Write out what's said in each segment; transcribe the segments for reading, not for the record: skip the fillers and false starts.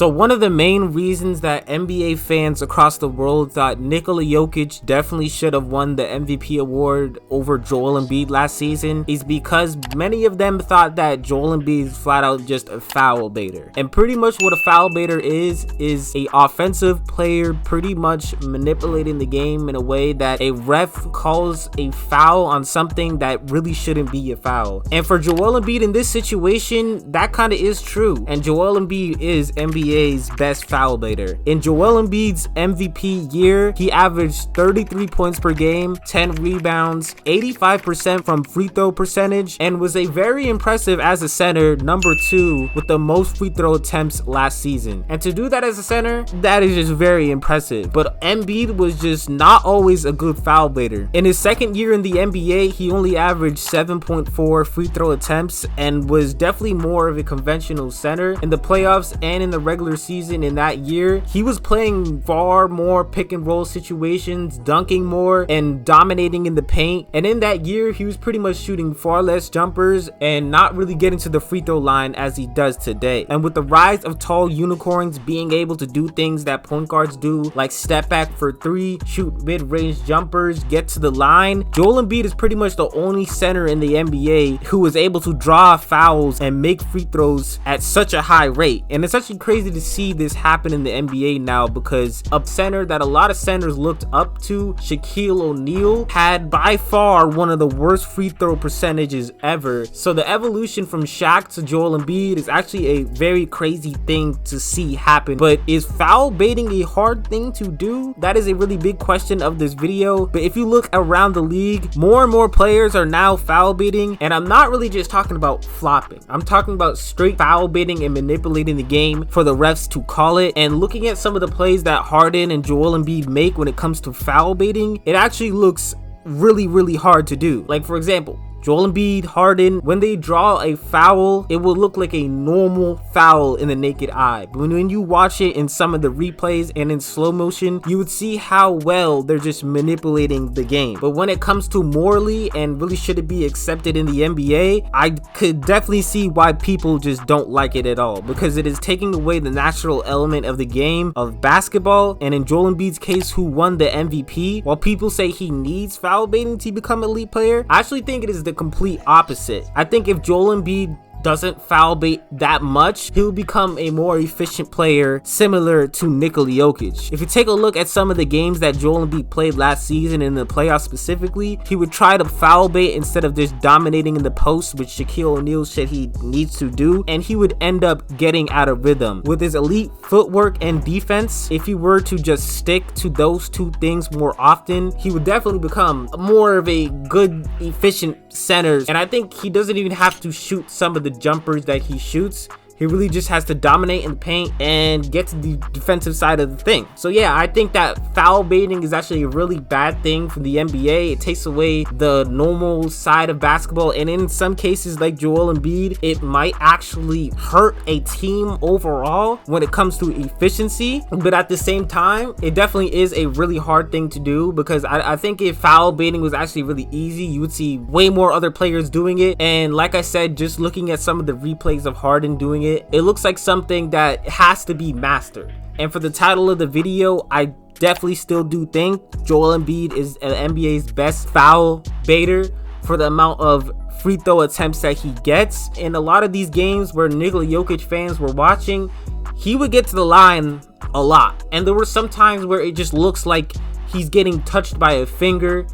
So one of the main reasons that NBA fans across the world thought Nikola Jokic definitely should have won the MVP award over Joel Embiid last season is because many of them thought that Joel Embiid is flat out just a foul baiter. And pretty much what a foul baiter is a offensive player pretty much manipulating the game in a way that a ref calls a foul on something that really shouldn't be a foul. And for Joel Embiid in this situation, that kind of is true. And Joel Embiid is NBA's best foul baiter. In Joel Embiid's MVP year, he averaged 33 points per game, 10 rebounds, 85% from free throw percentage, and was a very impressive as a center, number 2 with the most free throw attempts last season. And to do that as a center, that is just very impressive. But Embiid was just not always a good foul baiter. In his second year in the NBA, he only averaged 7.4 free throw attempts and was definitely more of a conventional center. In the playoffs and in the regular season in that year, he was playing far more pick and roll situations, dunking more, and dominating in the paint. And in that year, he was pretty much shooting far less jumpers and not really getting to the free throw line as he does today. And with the rise of tall unicorns being able to do things that point guards do, like step back for 3, shoot mid-range jumpers, get to the line, Joel Embiid is pretty much the only center in the NBA who is able to draw fouls and make free throws at such a high rate. And it's actually crazy to see this happen in the NBA now, because a center that a lot of centers looked up to, Shaquille O'Neal, had by far one of the worst free throw percentages ever. So the evolution from Shaq to Joel Embiid is actually a very crazy thing to see happen. But is foul baiting a hard thing to do? That is a really big question of this video. But if you look around the league, more and more players are now foul baiting, and I'm not really just talking about flopping. I'm talking about straight foul baiting and manipulating the game for the refs to call it. And looking at some of the plays that Harden and Joel Embiid make when it comes to foul baiting, it actually looks really hard to do. Like, for example, Joel Embiid, Harden, when they draw a foul, it will look like a normal foul in the naked eye. But when you watch it in some of the replays and in slow motion, you would see how well they're just manipulating the game. But when it comes to morally and really should it be accepted in the NBA, I could definitely see why people just don't like it at all, because it is taking away the natural element of the game of basketball. And in Joel Embiid's case, who won the MVP, while people say he needs foul baiting to become an elite player, I actually think it is the complete opposite. I think if Joel Embiid doesn't foul bait that much, he'll become a more efficient player similar to Nikola Jokic. If you take a look at some of the games that Joel Embiid played last season in the playoffs specifically, he would try to foul bait instead of just dominating in the post, which Shaquille O'Neal said he needs to do, and he would end up getting out of rhythm. With his elite footwork and defense, if he were to just stick to those two things more often, he would definitely become more of a good, efficient center. And I think he doesn't even have to shoot some of the jumpers that he shoots. He really just has to dominate in the paint and get to the defensive side of the thing. So yeah, I think that foul baiting is actually a really bad thing for the NBA. It takes away the normal side of basketball, and in some cases like Joel Embiid, it might actually hurt a team overall when it comes to efficiency. But at the same time, it definitely is a really hard thing to do, because I think if foul baiting was actually really easy, you would see way more other players doing it. And like I said, just looking at some of the replays of Harden doing it looks like something that has to be mastered. And for the title of the video, I definitely still do think Joel Embiid is the NBA's best foul baiter for the amount of free throw attempts that he gets. In a lot of these games where Nikola Jokic fans were watching, he would get to the line a lot, and there were some times where it just looks like he's getting touched by a finger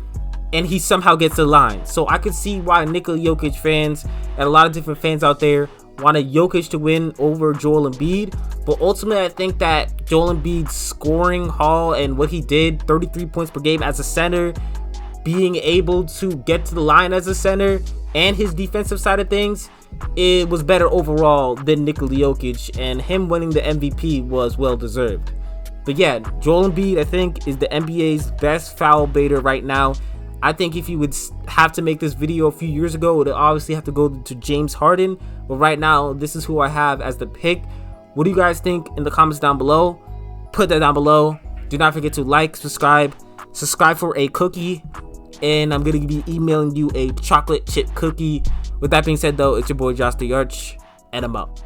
and he somehow gets to the line. So I could see why Nikola Jokic fans and a lot of different fans out there wanted Jokic to win over Joel Embiid. But ultimately, I think that Joel Embiid's scoring haul and what he did, 33 points per game as a center, being able to get to the line as a center, and his defensive side of things, it was better overall than Nikola Jokic, and him winning the MVP was well deserved. But yeah, Joel Embiid, I think, is the NBA's best foul baiter right now. I think if you would have to make this video a few years ago, it would obviously have to go to James Harden. But right now, this is who I have as the pick. What do you guys think in the comments down below? Put that down below. Do not forget to like, subscribe for a cookie. And I'm going to be emailing you a chocolate chip cookie. With that being said, though, it's your boy Josh the Arch, and I'm out.